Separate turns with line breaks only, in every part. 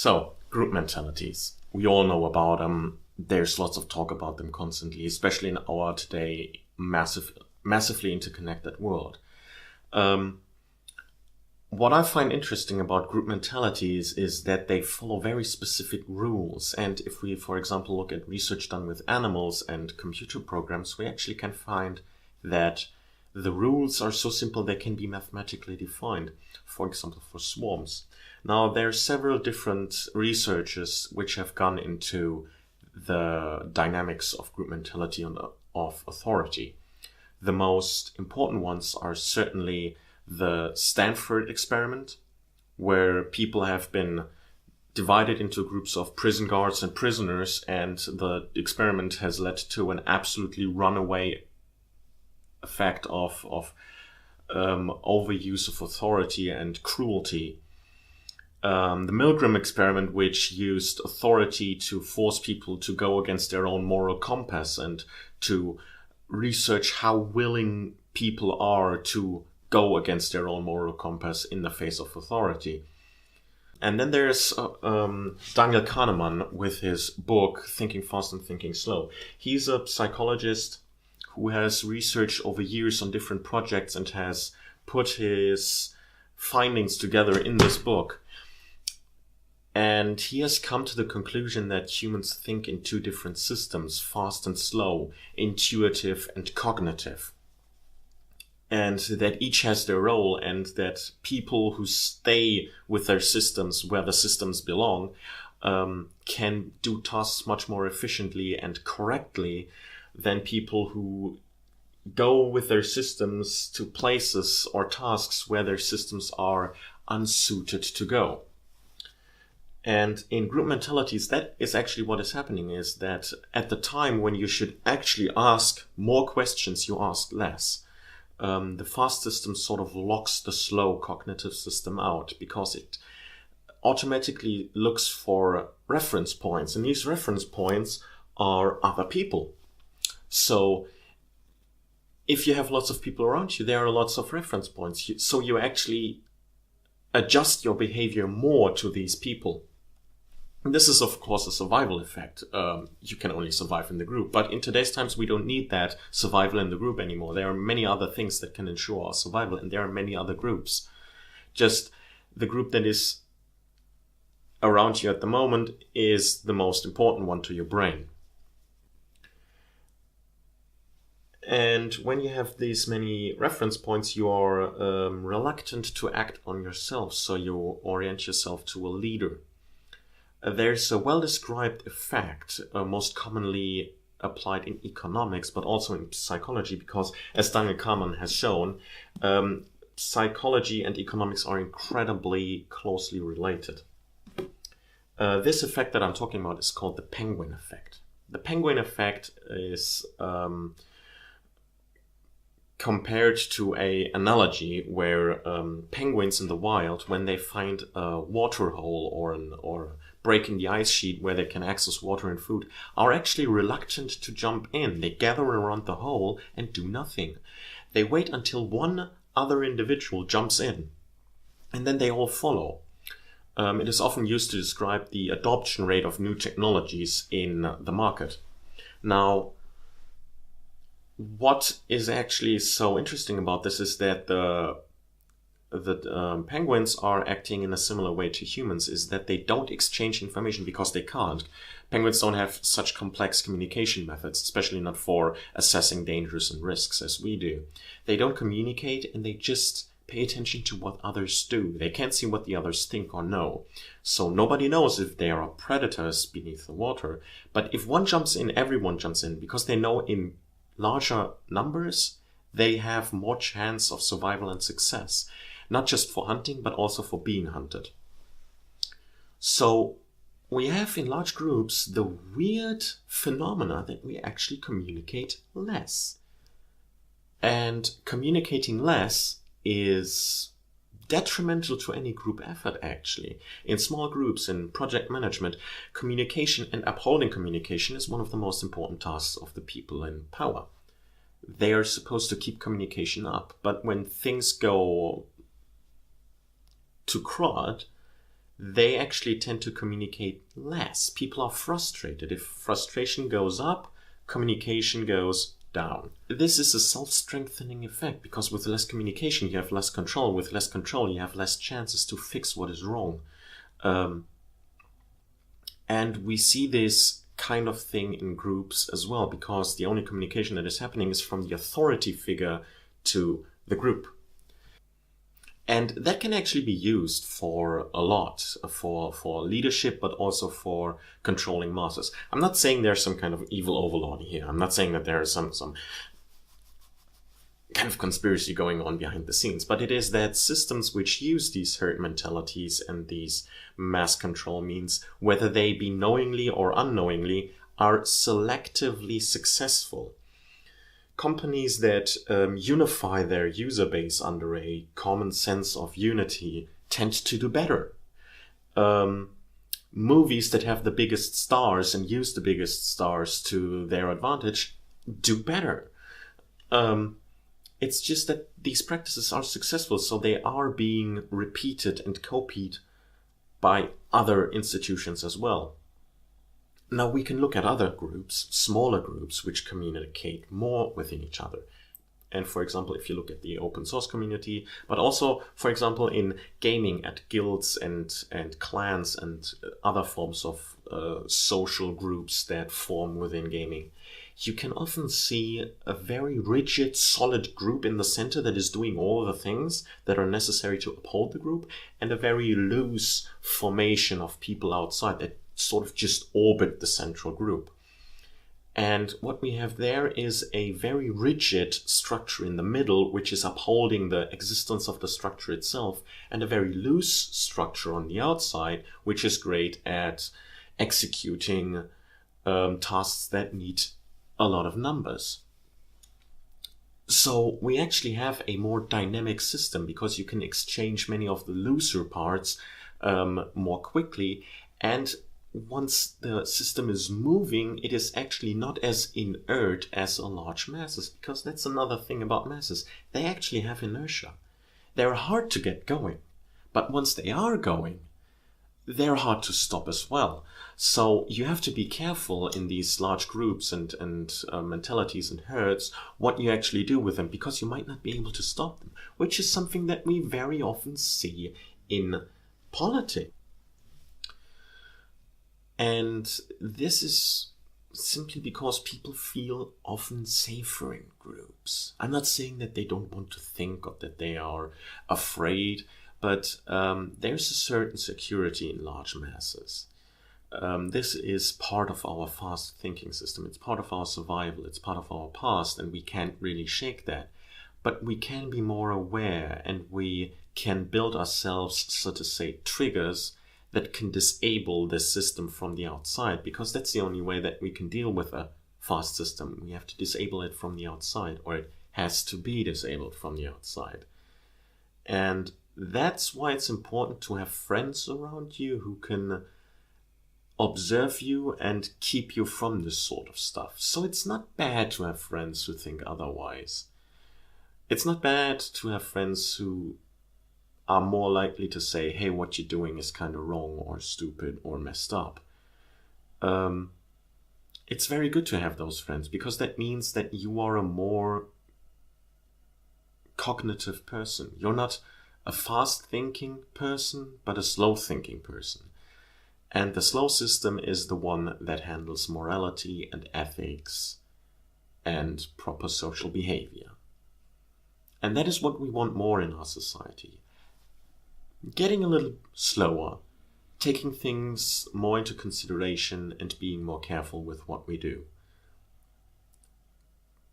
So, group mentalities. We all know about them. There's lots of talk about them constantly, especially in our today massively interconnected world. What I find interesting about group mentalities is that they follow very specific rules. And if we, for example, look at research done with animals and computer programs, we actually can find that the rules are so simple they can be mathematically defined, for example, for swarms. Now, there are several different researchers which have gone into the dynamics of group mentality and of authority. The most important ones are certainly the Stanford experiment, where people have been divided into groups of prison guards and prisoners, and the experiment has led to an absolutely runaway effect of overuse of authority and cruelty. The Milgram experiment, which used authority to force people to go against their own moral compass and to research how willing people are to go against their own moral compass in the face of authority. And then there's Daniel Kahneman with his book, Thinking Fast and Thinking Slow. He's a psychologist who has researched over years on different projects and has put his findings together in this book. And he has come to the conclusion that humans think in two different systems, fast and slow, intuitive and cognitive. And that each has their role, and that people who stay with their systems where the systems belong can do tasks much more efficiently and correctly than people who go with their systems to places or tasks where their systems are unsuited to go. And in group mentalities, that is actually what is happening, is that at the time when you should actually ask more questions, you ask less. The fast system sort of locks the slow cognitive system out because it automatically looks for reference points. And these reference points are other people. So if you have lots of people around you, there are lots of reference points. So you actually adjust your behavior more to these people. And this is, of course, a survival effect. You can only survive in the group. But in today's times, we don't need that survival in the group anymore. There are many other things that can ensure our survival, and there are many other groups. Just the group that is around you at the moment is the most important one to your brain. And when you have these many reference points, you are reluctant to act on yourself, so you orient yourself to a leader. There's a well-described effect, most commonly applied in economics, but also in psychology, because as Daniel Kahneman has shown, psychology and economics are incredibly closely related. This effect that I'm talking about is called the penguin effect. The penguin effect is compared to an analogy where penguins in the wild, when they find a water hole or breaking the ice sheet where they can access water and food, are actually reluctant to jump in. They gather around the hole and do nothing. They wait until one other individual jumps in, and then they all follow. It is often used to describe the adoption rate of new technologies in the market. Now, what is actually so interesting about this is that the penguins are acting in a similar way to humans, is that they don't exchange information because they can't. Penguins don't have such complex communication methods, especially not for assessing dangers and risks as we do. They don't communicate, and they just pay attention to what others do. They can't see what the others think or know. So nobody knows if there are predators beneath the water. But if one jumps in, everyone jumps in, because they know in larger numbers, they have more chance of survival and success. Not just for hunting, but also for being hunted. So we have in large groups the weird phenomena that we actually communicate less. And communicating less is detrimental to any group effort, actually. In small groups, in project management, communication and upholding communication is one of the most important tasks of the people in power. They are supposed to keep communication up, but when things go to crud, they actually tend to communicate less. People are frustrated. If frustration goes up, communication goes down. This is a self-strengthening effect, because with less communication you have less control. With less control you have less chances to fix what is wrong. And we see this kind of thing in groups as well, because the only communication that is happening is from the authority figure to the group. And that can actually be used for a lot, for leadership, but also for controlling masses. I'm not saying there's some kind of evil overlord here. I'm not saying that there is some kind of conspiracy going on behind the scenes, but it is that systems which use these herd mentalities and these mass control means, whether they be knowingly or unknowingly, are selectively successful. Companies that unify their user base under a common sense of unity tend to do better. Movies that have the biggest stars and use the biggest stars to their advantage do better. It's just that these practices are successful, so they are being repeated and copied by other institutions as well. Now we can look at other groups, smaller groups, which communicate more within each other. And for example, if you look at the open source community, but also, for example, in gaming at guilds and clans and other forms of social groups that form within gaming, you can often see a very rigid, solid group in the center that is doing all the things that are necessary to uphold the group, and a very loose formation of people outside that sort of just orbit the central group. And what we have there is a very rigid structure in the middle, which is upholding the existence of the structure itself, and a very loose structure on the outside, which is great at executing tasks that need a lot of numbers. So we actually have a more dynamic system, because you can exchange many of the looser parts more quickly, and once the system is moving, it is actually not as inert as a large masses, because that's another thing about masses. They actually have inertia. They're hard to get going, but once they are going, they're hard to stop as well. So you have to be careful in these large groups and mentalities and herds what you actually do with them, because you might not be able to stop them, which is something that we very often see in politics. And this is simply because people feel often safer in groups. I'm not saying that they don't want to think or that they are afraid, but there's a certain security in large masses. This is part of our fast thinking system. It's part of our survival. It's part of our past, and we can't really shake that. But we can be more aware, and we can build ourselves, so to say, triggers that can disable this system from the outside, because that's the only way that we can deal with a fast system. We have to disable it from the outside, or it has to be disabled from the outside. And that's why it's important to have friends around you who can observe you and keep you from this sort of stuff. So it's not bad to have friends who think otherwise. It's not bad to have friends who are more likely to say, hey, what you're doing is kind of wrong or stupid or messed up. It's very good to have those friends, because that means that you are a more cognitive person. You're not a fast thinking person, but a slow thinking person. And the slow system is the one that handles morality and ethics and proper social behavior. And that is what we want more in our society. Getting a little slower, taking things more into consideration, and being more careful with what we do.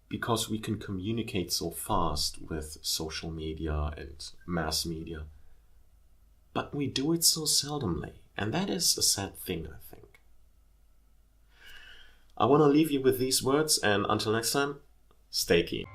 Because we can communicate so fast with social media and mass media, but we do it so seldomly, and that is a sad thing, I think. I want to leave you with these words, and until next time, stay keen.